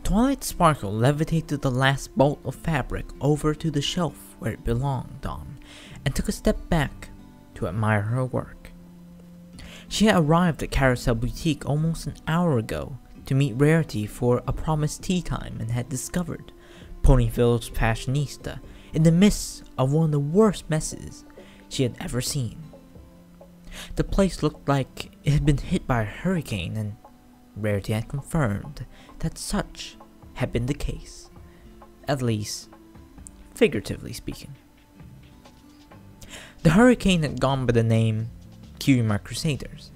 Twilight Sparkle levitated the last bolt of fabric over to the shelf where it belonged on, and took a step back to admire her work. She had arrived at Carousel Boutique almost an hour ago to meet Rarity for a promised tea time, and had discovered Ponyville's fashionista in the midst of one of the worst messes she had ever seen. The place looked like it had been hit by a hurricane, and Rarity had confirmed that such had been the case, at least figuratively speaking. The hurricane had gone by the name Kirima Crusaders,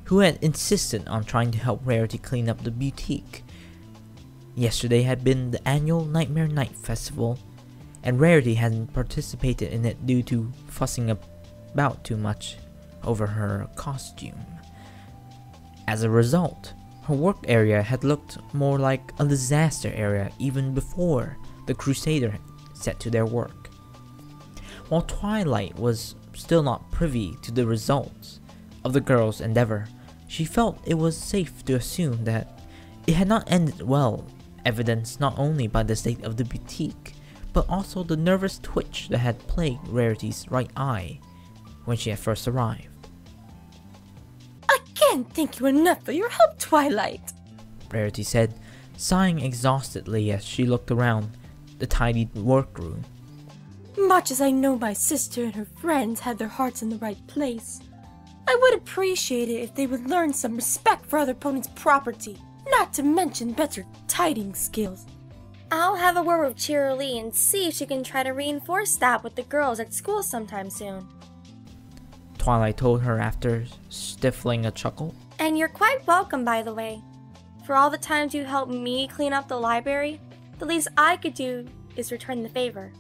who had insisted on trying to help Rarity clean up the boutique. Yesterday had been the annual Nightmare Night Festival, and Rarity hadn't participated in it due to fussing about too much over her costume. As a result, her work area had looked more like a disaster area even before the Crusader set to their work. While Twilight was still not privy to the results of the girls' endeavor, she felt it was safe to assume that it had not ended well, evidenced not only by the state of the boutique, but also the nervous twitch that had plagued Rarity's right eye when she had first arrived. I can't thank you enough for your help, Twilight, Rarity said, sighing exhaustedly as she looked around the tidied workroom. Much as I know my sister and her friends had their hearts in the right place, I would appreciate it if they would learn some respect for other ponies' property, not to mention better tidying skills. I'll have a word with Cheerilee and see if she can try to reinforce that with the girls at school sometime soon. Twilight told her after stifling a chuckle. And you're quite welcome, by the way. For all the times you helped me clean up the library, the least I could do is return the favor.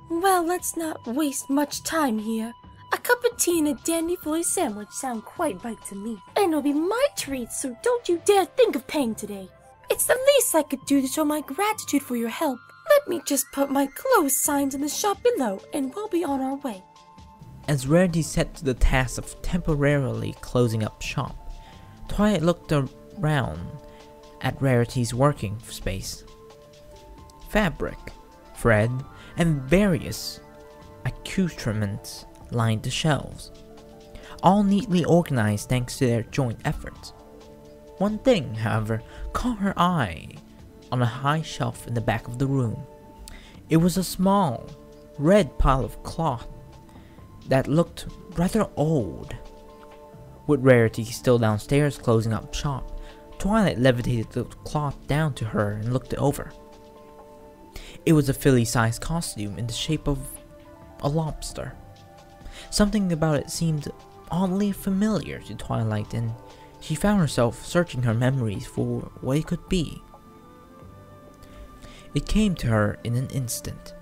Well, let's not waste much time here. A cup of tea and a dandy fully sandwich sound quite right to me. And it'll be my treat, so don't you dare think of paying today. It's the least I could do to show my gratitude for your help. Let me just put my close signs in the shop below, and we'll be on our way. As Rarity set to the task of temporarily closing up shop, Twilight looked around at Rarity's working space. Fabric, thread, and various accoutrements lined the shelves, all neatly organized thanks to their joint efforts. One thing, however, caught her eye on a high shelf in the back of the room. It was a small, red pile of cloth that looked rather old. With Rarity still downstairs closing up shop, Twilight levitated the cloth down to her and looked it over. It was a Philly-sized costume in the shape of a lobster. Something about it seemed oddly familiar to Twilight, and she found herself searching her memories for what it could be. It came to her in an instant.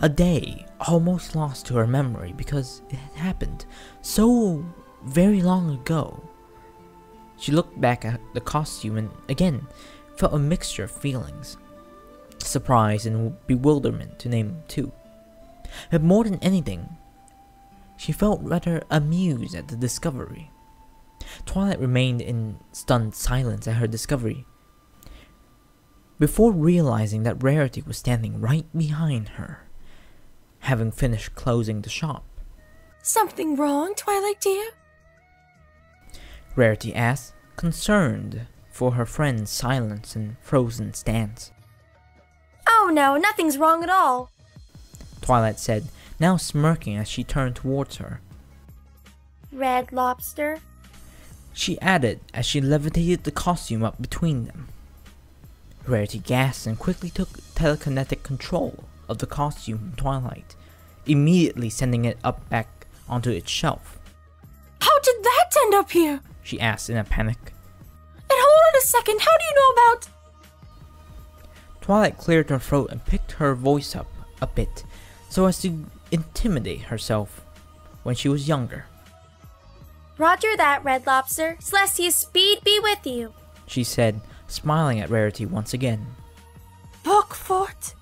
A day almost lost to her memory because it had happened so very long ago. She looked back at the costume and again felt a mixture of feelings. Surprise and bewilderment, to name two. But more than anything, she felt rather amused at the discovery. Twilight remained in stunned silence at her discovery, before realizing that Rarity was standing right behind her, having finished closing the shop. Something wrong, Twilight dear? Rarity asked, concerned for her friend's silence and frozen stance. Oh no, nothing's wrong at all, Twilight said, now smirking as she turned towards her. Red Lobster. She added as she levitated the costume up between them. Rarity gasped and quickly took telekinetic control of the costume from Twilight, immediately sending it up back onto its shelf. How did that end up here? She asked in a panic. And hold on a second, how do you know about... Twilight cleared her throat and picked her voice up a bit so as to intimidate herself when she was younger. Roger that, Red Lobster. Celestia's speed be with you, she said, smiling at Rarity once again. Bookfort?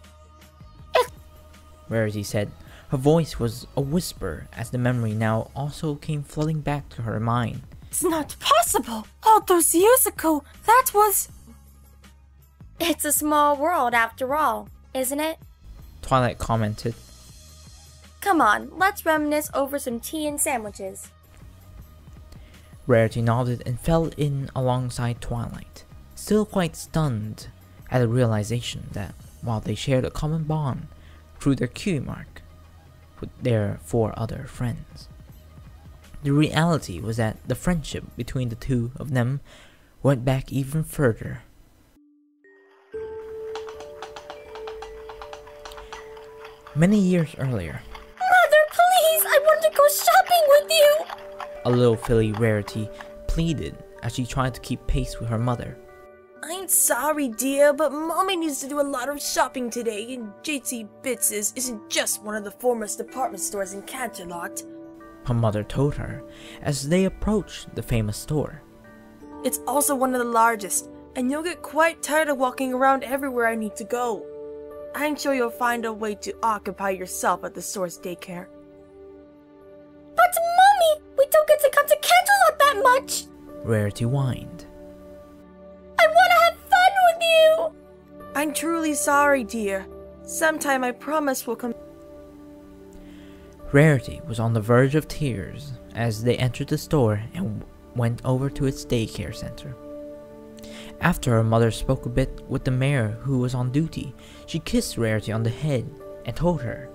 Rarity said. Her voice was a whisper as the memory now also came flooding back to her mind. It's not possible! All those years ago, that was... It's a small world after all, isn't it? Twilight commented. Come on, let's reminisce over some tea and sandwiches. Rarity nodded and fell in alongside Twilight, still quite stunned at the realization that while they shared a common bond through their cutie mark with their 4 other friends, the reality was that the friendship between the 2 of them went back even further. Many years earlier, Mother, please! I want to go shopping with you! a little filly Rarity pleaded as she tried to keep pace with her mother. I'm sorry, dear, but Mommy needs to do a lot of shopping today, and JC Bits's isn't just one of the foremost department stores in Canterlot. Her mother told her as they approached the famous store. It's also one of the largest, and you'll get quite tired of walking around everywhere I need to go. I'm sure you'll find a way to occupy yourself at the store's daycare. But Mommy, we don't get to come to Canterlot that much! Rarity whined. I want to have fun with you! I'm truly sorry, dear. Sometime I promise we'll come. Rarity was on the verge of tears as they entered the store and went over to its daycare center. After her mother spoke a bit with the mayor who was on duty, she kissed Rarity on the head and told her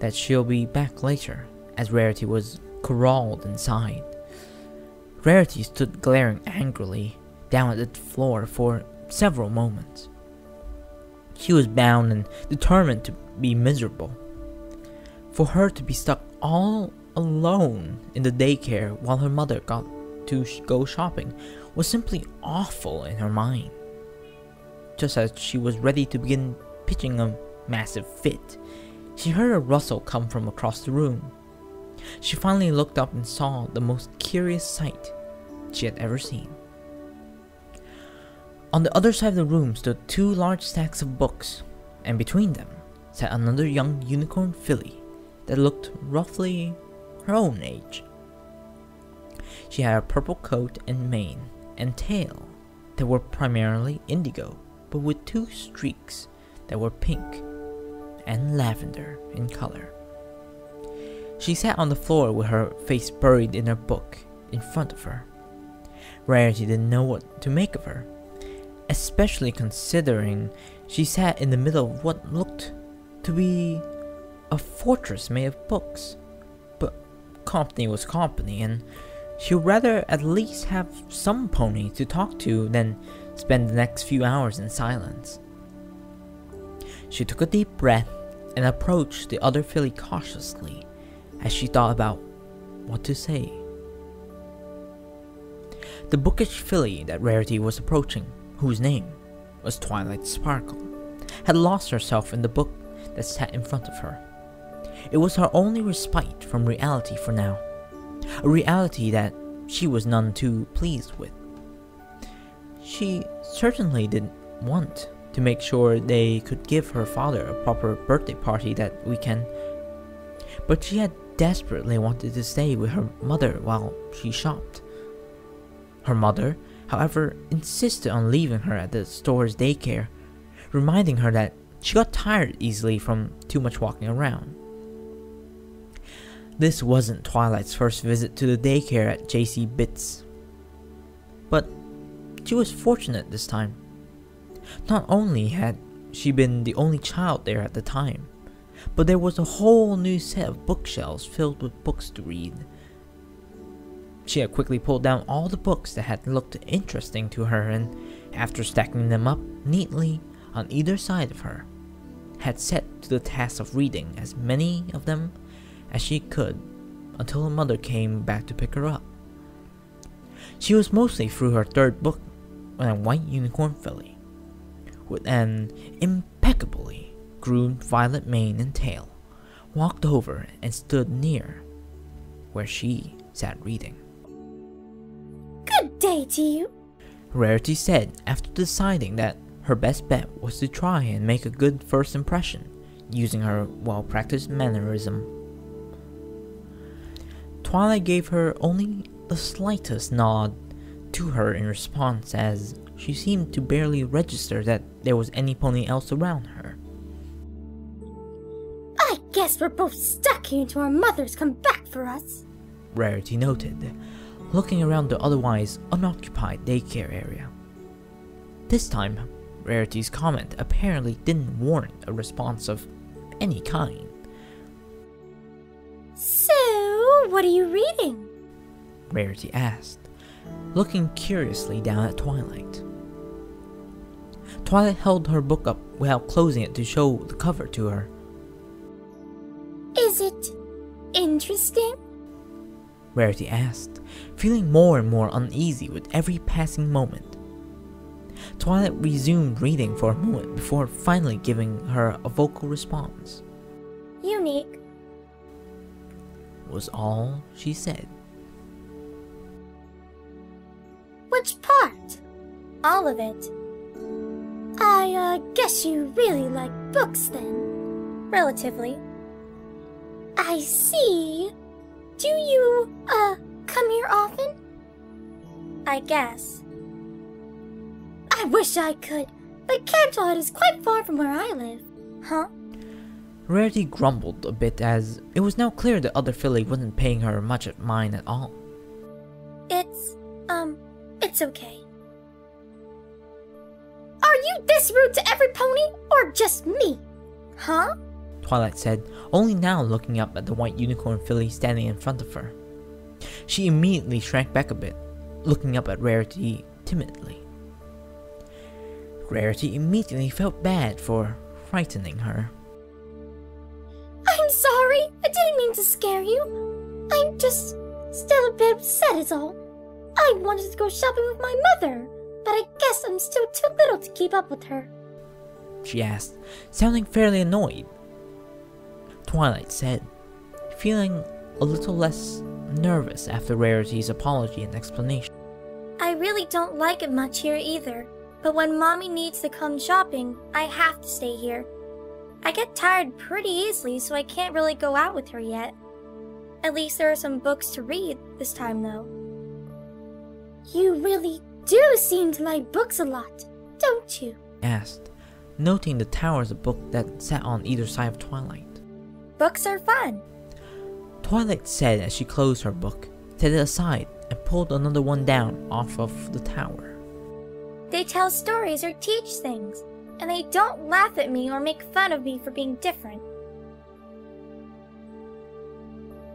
that she'll be back later, as Rarity was corralled inside. Rarity stood glaring angrily down at the floor for several moments. She was bound and determined to be miserable. For her to be stuck all alone in the daycare while her mother got to go shopping was simply awful in her mind. Just as she was ready to begin pitching a massive fit, she heard a rustle come from across the room. She finally looked up and saw the most curious sight she had ever seen. On the other side of the room stood 2 large stacks of books, and between them sat another young unicorn filly that looked roughly her own age. She had a purple coat and mane and tail that were primarily indigo, but with 2 streaks that were pink and lavender in color. She sat on the floor with her face buried in her book in front of her. Rarity didn't know what to make of her, especially considering she sat in the middle of what looked to be a fortress made of books. But company was company, and she would rather at least have some pony to talk to than spend the next few hours in silence. She took a deep breath and approached the other filly cautiously as she thought about what to say. The bookish filly that Rarity was approaching, whose name was Twilight Sparkle, had lost herself in the book that sat in front of her. It was her only respite from reality for now, a reality that she was none too pleased with. She certainly didn't want to make sure they could give her father a proper birthday party that weekend, but she had desperately wanted to stay with her mother while she shopped. Her mother, however, insisted on leaving her at the store's daycare, reminding her that she got tired easily from too much walking around. This wasn't Twilight's first visit to the daycare at JC Bits, but she was fortunate this time. Not only had she been the only child there at the time, but there was a whole new set of bookshelves filled with books to read. She had quickly pulled down all the books that had looked interesting to her, and after stacking them up neatly on either side of her, had set to the task of reading as many of them as she could until her mother came back to pick her up. She was mostly through her 3rd book when a white unicorn filly, with an impeccably groomed violet mane and tail, walked over and stood near where she sat reading. Good day to you. Rarity said after deciding that her best bet was to try and make a good first impression using her well-practiced mannerism. Twilight gave her only the slightest nod to her in response as she seemed to barely register that there was any pony else around her. I guess we're both stuck here until our mothers come back for us, Rarity noted, looking around the otherwise unoccupied daycare area. This time, Rarity's comment apparently didn't warrant a response of any kind. So, what are you reading? Rarity asked, looking curiously down at Twilight. Twilight held her book up while closing it to show the cover to her. Is it interesting? Rarity asked, feeling more and more uneasy with every passing moment. Twilight resumed reading for a moment before finally giving her a vocal response. Unique. Was all she said. Which part? All of it. I guess you really like books then. Relatively. I see. Do you, come here often? I guess. I wish I could, but Camp Twilight is quite far from where I live. Huh? Rarity grumbled a bit as it was now clear the other filly wasn't paying her much mind at all. It's okay. Are you this rude to every pony, or just me? Huh? Twilight said, only now looking up at the white unicorn filly standing in front of her. She immediately shrank back a bit, looking up at Rarity timidly. Rarity immediately felt bad for frightening her. I'm sorry, I didn't mean to scare you. I'm just still a bit upset is all. I wanted to go shopping with my mother, but I guess I'm still too little to keep up with her. She asked, sounding fairly annoyed. Twilight said, feeling a little less nervous after Rarity's apology and explanation. I really don't like it much here either, but when Mommy needs to come shopping, I have to stay here. I get tired pretty easily, so I can't really go out with her yet. At least there are some books to read this time though. You really do seem to like books a lot, don't you? Asked, noting the towers of books that sat on either side of Twilight. Books are fun. Twilight said as she closed her book, set it aside, and pulled another one down off of the tower. They tell stories or teach things, and they don't laugh at me or make fun of me for being different.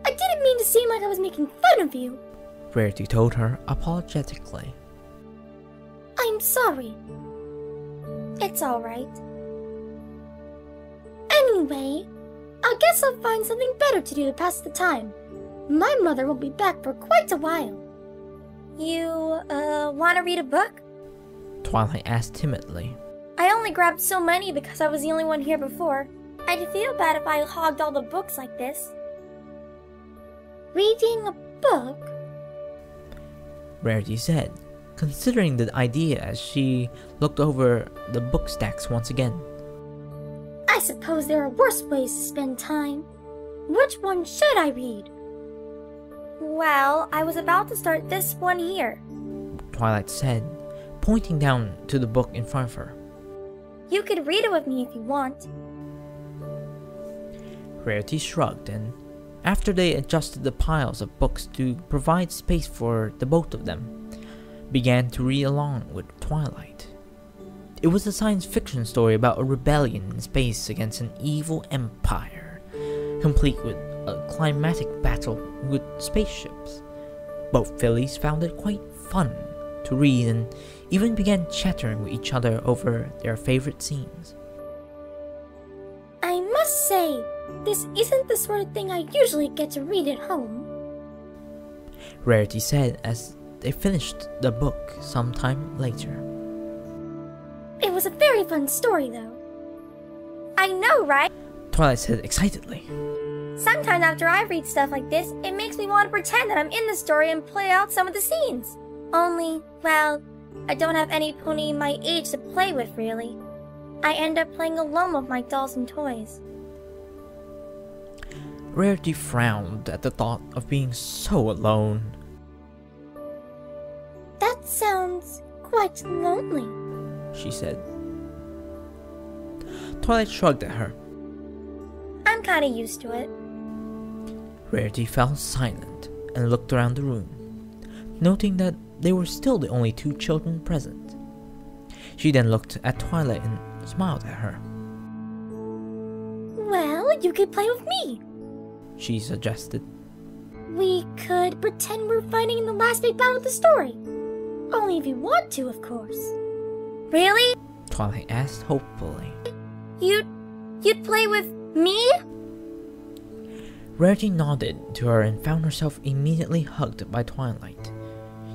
I didn't mean to seem like I was making fun of you. Rarity told her apologetically. I'm sorry. It's alright. Anyway, I guess I'll find something better to do to pass the time. My mother won't be back for quite a while. You, want to read a book? Twilight asked timidly. I only grabbed so many because I was the only one here before. I'd feel bad if I hogged all the books like this. Reading a book? Rarity said, considering the idea as she looked over the book stacks once again. I suppose there are worse ways to spend time. Which one should I read? Well, I was about to start this one here. Twilight said, pointing down to the book in front of her. You could read it with me if you want. Rarity shrugged, and after they adjusted the piles of books to provide space for the both of them, began to read along with Twilight. It was a science fiction story about a rebellion in space against an evil empire, complete with a climatic battle with spaceships. Both fillies found it quite fun to read and even began chattering with each other over their favorite scenes. I must say, this isn't the sort of thing I usually get to read at home. Rarity said as they finished the book sometime later. It was a very fun story, though. I know, right? Twilight said excitedly. Sometimes after I read stuff like this, it makes me want to pretend that I'm in the story and play out some of the scenes. Only, well, I don't have any pony my age to play with, really. I end up playing alone with my dolls and toys. Rarity frowned at the thought of being so alone. That sounds quite lonely, she said. Twilight shrugged at her. I'm kinda used to it. Rarity fell silent and looked around the room, noting that they were still the only two children present. She then looked at Twilight and smiled at her. Well, you could play with me. She suggested. We could pretend we're fighting in the last big battle of the story. Only if you want to, of course. Really? Twilight asked hopefully. You'd play with me? Rarity nodded to her and found herself immediately hugged by Twilight.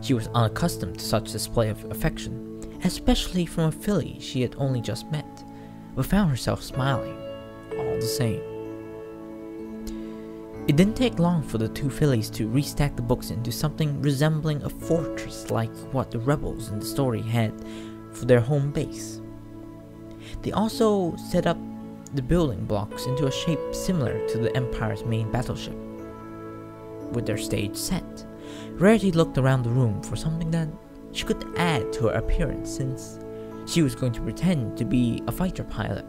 She was unaccustomed to such display of affection, especially from a filly she had only just met, but found herself smiling all the same. It didn't take long for the two fillies to restack the books into something resembling a fortress like what the rebels in the story had for their home base. They also set up the building blocks into a shape similar to the Empire's main battleship. With their stage set, Rarity looked around the room for something that she could add to her appearance since she was going to pretend to be a fighter pilot.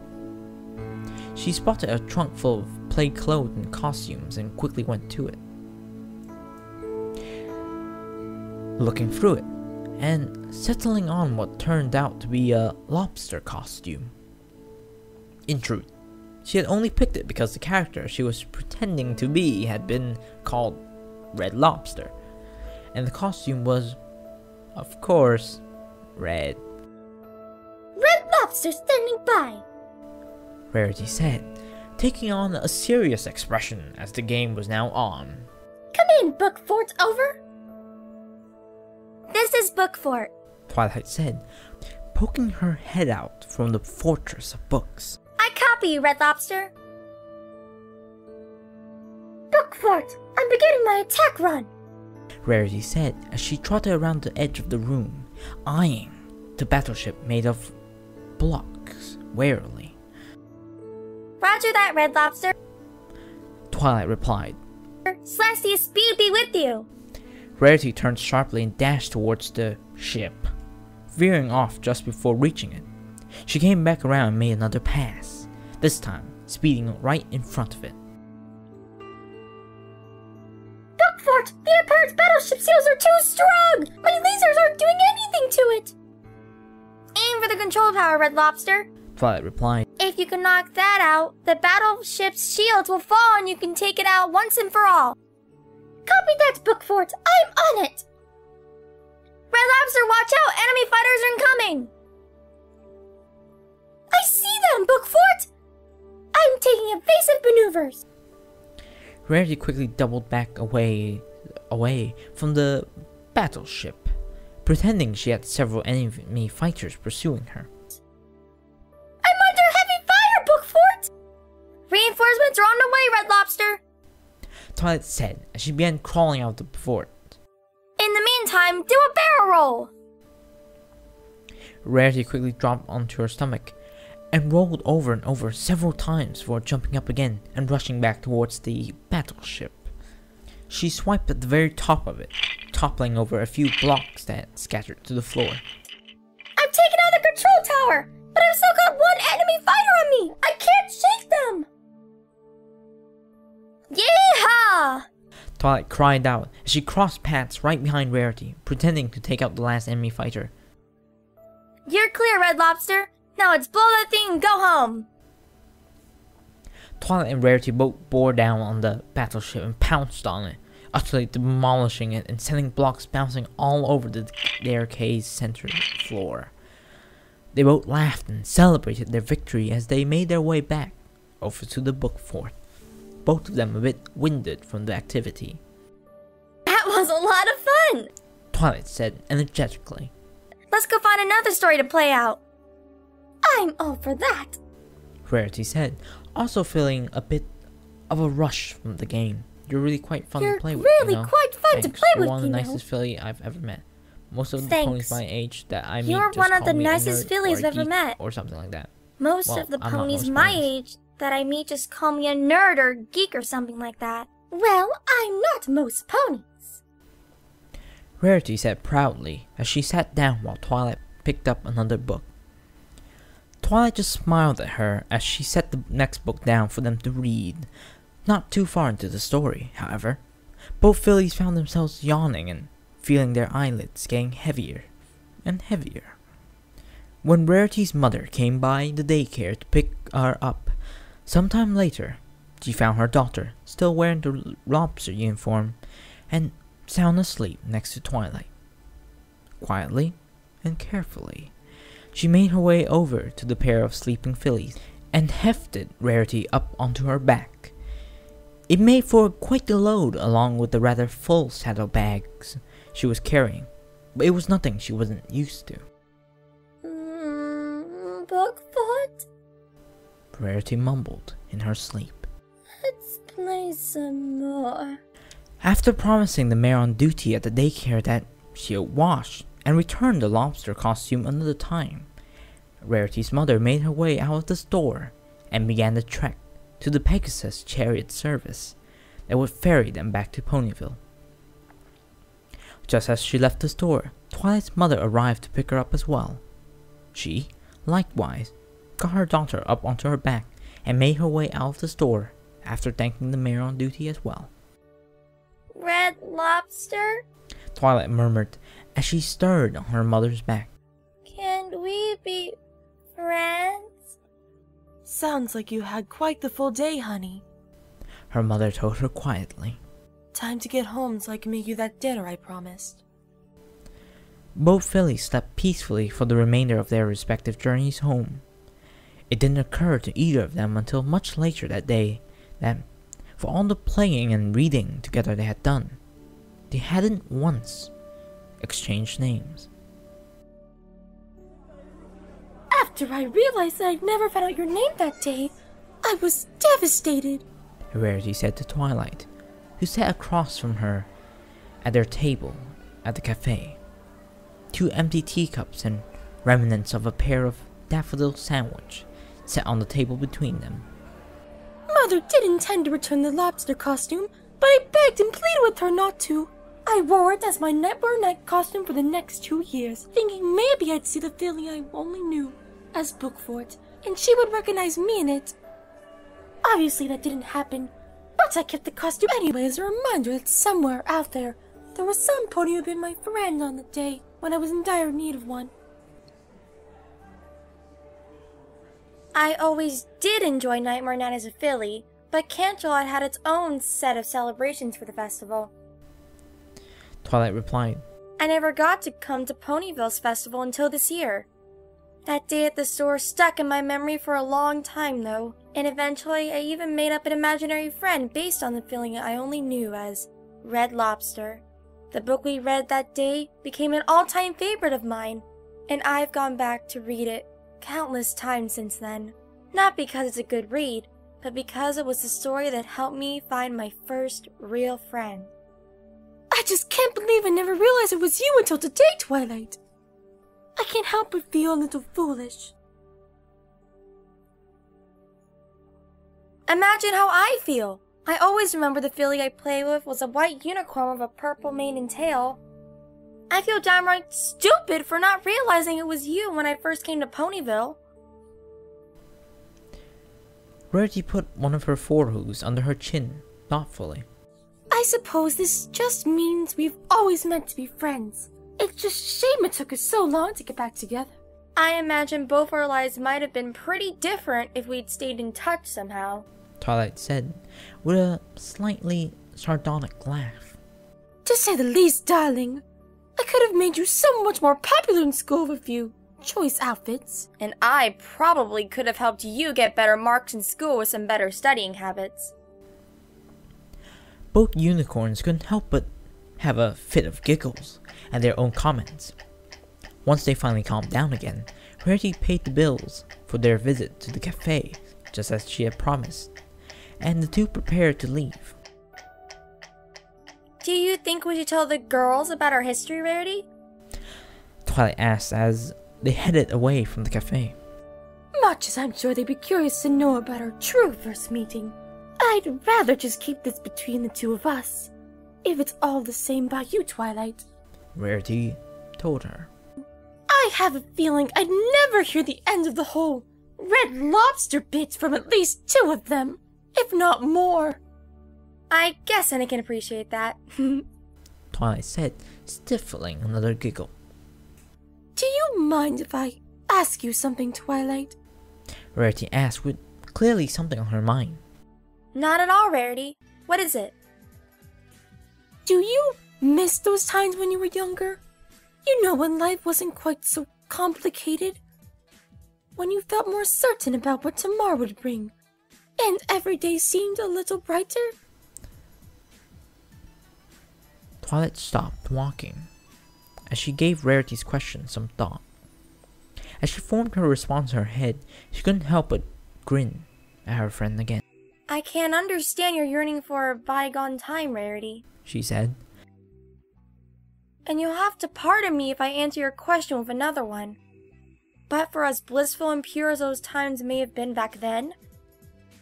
She spotted a trunk full of plaid clothes and costumes and quickly went to it. Looking through it, and settling on what turned out to be a lobster costume. In truth, she had only picked it because the character she was pretending to be had been called Red Lobster, and the costume was, of course, red. Red Lobster standing by, Rarity said, taking on a serious expression as the game was now on. Come in, Book Fort, over. This is Book Fort, Twilight said, poking her head out from the fortress of books. I copy you, Red Lobster. Book Fort, I'm beginning my attack run, Rarity said as she trotted around the edge of the room, eyeing the battleship made of blocks warily. Roger that, Red Lobster. Twilight replied. Celestia's speed be with you. Rarity turned sharply and dashed towards the ship, veering off just before reaching it. She came back around and made another pass, this time speeding right in front of it. Book Fort, the Empire's battleship seals are too strong! My lasers aren't doing anything to it! Aim for the control tower, Red Lobster. Twilight replied. If you can knock that out, the battleship's shields will fall and you can take it out once and for all. Copy that, Book Fort. I'm on it. Red Lobster, watch out! Enemy fighters are incoming! I see them, Book Fort! I'm taking evasive maneuvers. Rarity quickly doubled back away from the battleship, pretending she had several enemy fighters pursuing her. I'm under heavy fire, Book Fort! Reinforcements are on the way, Red Lobster. Twilight said as she began crawling out of the fort. In the meantime, do a barrel roll. Rarity quickly dropped onto her stomach and rolled over and over several times before jumping up again and rushing back towards the battleship. She swiped at the very top of it, toppling over a few blocks that scattered to the floor. I've taken out the control tower, but I've still got one enemy fighter on me. I can't shake them. Yeehaw! Twilight cried out as she crossed paths right behind Rarity, pretending to take out the last enemy fighter. You're clear, Red Lobster. Now let's blow that thing and go home. Twilight and Rarity both bore down on the battleship and pounced on it, utterly demolishing it and sending blocks bouncing all over the staircase center floor. They both laughed and celebrated their victory as they made their way back over to the book fort, both of them a bit winded from the activity. That was a lot of fun, Twilight said energetically. Let's go find another story to play out. I'm all for that, Rarity said, also feeling a bit of a rush from the game. You're really quite fun to play with. You're really quite fun to play with, You're one of the nicest filly I've ever met. Most of the ponies my age that I meet You're just one of call the me a nicest nerd fillies or a I've ever geek met. or something like that. Most of the ponies my age that I meet just call me a nerd or geek or something like that. Well, I'm not most ponies, Rarity said proudly as she sat down while Twilight picked up another book. Twilight just smiled at her as she set the next book down for them to read. Not too far into the story, however, both fillies found themselves yawning and feeling their eyelids getting heavier and heavier. When Rarity's mother came by the daycare to pick her up, sometime later, she found her daughter still wearing the lobster uniform and sound asleep next to Twilight. Quietly and carefully, she made her way over to the pair of sleeping fillies and hefted Rarity up onto her back. It made for quite the load along with the rather full saddlebags she was carrying, but it was nothing she wasn't used to. Bookfoot? Rarity mumbled in her sleep. Let's play some more. After promising the mare on duty at the daycare that she'll wash and return the lobster costume another time, Rarity's mother made her way out of the store and began the trek to the Pegasus chariot service that would ferry them back to Ponyville. Just as she left the store, Twilight's mother arrived to pick her up as well. She, likewise, got her daughter up onto her back and made her way out of the store after thanking the mare on duty as well. Red Lobster? Twilight murmured as she stirred on her mother's back. Can we be friends? Sounds like you had quite the full day, honey. Her mother told her quietly. Time to get home so I can make you that dinner I promised. Both fillies slept peacefully for the remainder of their respective journeys home. It didn't occur to either of them until much later that day that, for all the playing and reading together they had done, they hadn't once exchanged names. After I realized that I'd never found out your name that day, I was devastated. Rarity said to Twilight, who sat across from her at their table at the cafe. 2 empty teacups and remnants of a pair of daffodil sandwich sat on the table between them. Mother did intend to return the lobster costume, but I begged and pleaded with her not to. I wore it as my Nightmare Night costume for the next 2 years, thinking maybe I'd see the filly I only knew as Bookfoot, and she would recognize me in it. Obviously that didn't happen, but I kept the costume anyway as a reminder that somewhere out there was some pony who had been my friend on the day when I was in dire need of one. I always did enjoy Nightmare Night as a filly, but Canterlot had its own set of celebrations for the festival. Twilight replied. I never got to come to Ponyville's festival until this year. That day at the store stuck in my memory for a long time though, and eventually I even made up an imaginary friend based on the feeling I only knew as Red Lobster. The book we read that day became an all-time favorite of mine, and I've gone back to read it countless times since then. Not because it's a good read, but because it was the story that helped me find my first real friend. I just can't believe I never realized it was you until today, Twilight. I can't help but feel a little foolish. Imagine how I feel. I always remember the filly I played with was a white unicorn with a purple mane and tail. I feel downright stupid for not realizing it was you when I first came to Ponyville. Rarity put one of her forehooves under her chin, thoughtfully. I suppose this just means we've always meant to be friends. It's just a shame it took us so long to get back together. I imagine both our lives might have been pretty different if we'd stayed in touch somehow, Twilight said, with a slightly sardonic laugh. To say the least, darling. I could have made you so much more popular in school with a few choice outfits. And I probably could have helped you get better marks in school with some better studying habits. Both unicorns couldn't help but have a fit of giggles at their own comments. Once they finally calmed down again, Rarity paid the bills for their visit to the cafe, just as she had promised, and the two prepared to leave. Do you think we should tell the girls about our history, Rarity? Twilight asked as they headed away from the cafe. Much as I'm sure they'd be curious to know about our true first meeting, I'd rather just keep this between the two of us. If it's all the same by you, Twilight. Rarity told her. I I have a feeling I'd never hear the end of the whole Red Lobster bit from at least 2 of them, if not more. I guess I can appreciate that. Twilight said, stifling another giggle. Do you mind if I ask you something, Twilight? Rarity asked with clearly something on her mind. Not at all, Rarity. What is it? Do you miss those times when you were younger? You know, when life wasn't quite so complicated. When you felt more certain about what tomorrow would bring. And every day seemed a little brighter? Twilight stopped walking as she gave Rarity's question some thought. As she formed her response in her head, she couldn't help but grin at her friend again. I can't understand your yearning for a bygone time, Rarity, she said. And you'll have to pardon me if I answer your question with another one. But for as blissful and pure as those times may have been back then,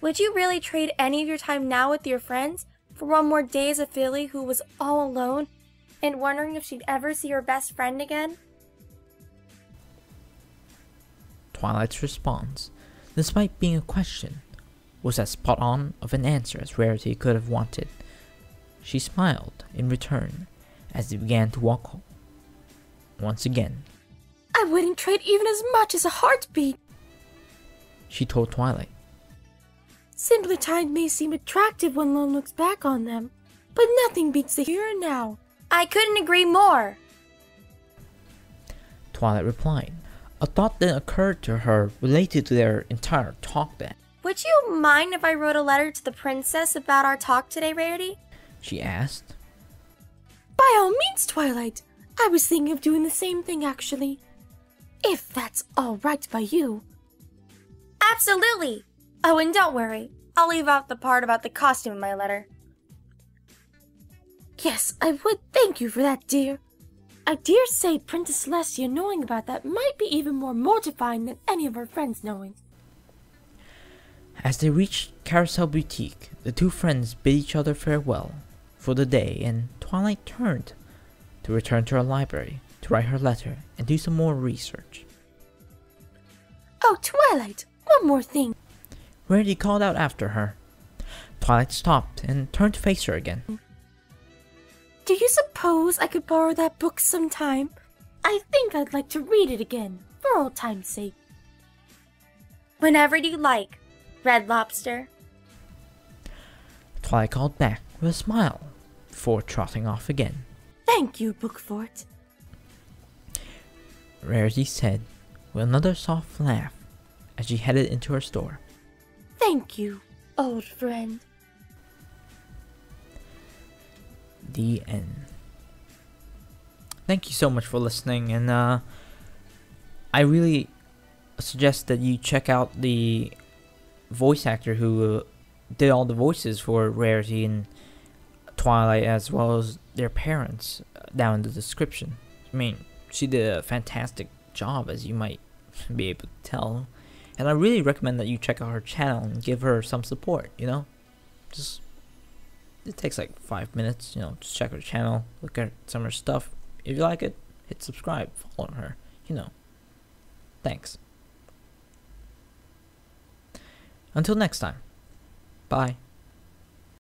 would you really trade any of your time now with your friends for one more day as a filly who was all alone and wondering if she'd ever see her best friend again? Twilight's response, despite being a question, was as spot on of an answer as Rarity could have wanted. She smiled in return as they began to walk home. Once again, I wouldn't trade even as much as a heartbeat, she told Twilight. Simpler times may seem attractive when one looks back on them, but nothing beats the here and now. I couldn't agree more, Twilight replied. A thought then occurred to her related to their entire talk then. Would you mind if I wrote a letter to the princess about our talk today, Rarity? She asked. By all means, Twilight. I was thinking of doing the same thing, actually. If that's all right by you. Absolutely! Oh, and don't worry. I'll leave out the part about the costume in my letter. Yes, I would thank you for that, dear. I dare say Princess Celestia knowing about that might be even more mortifying than any of her friends knowing. As they reached Carousel Boutique, the two friends bid each other farewell for the day, and Twilight turned to return to her library to write her letter and do some more research. Oh, Twilight, one more thing. Rarity called out after her. Twilight stopped and turned to face her again. Do you suppose I could borrow that book sometime? I think I'd like to read it again, for old time's sake. Whenever you like, Red Lobster. Twilight called back with a smile before trotting off again. Thank you, Bookfort. Rarity said with another soft laugh as she headed into her store. Thank you, old friend. The end. Thank you so much for listening, and I really suggest that you check out the voice actor who did all the voices for Rarity and Twilight, as well as their parents, down in the description. I mean, she did a fantastic job, as you might be able to tell, and I really recommend that you check out her channel and give her some support, you know? Just, it takes like 5 minutes, you know, just check her channel, look at some of her stuff. If you like it, hit subscribe, follow her, you know. Thanks. Until next time, bye.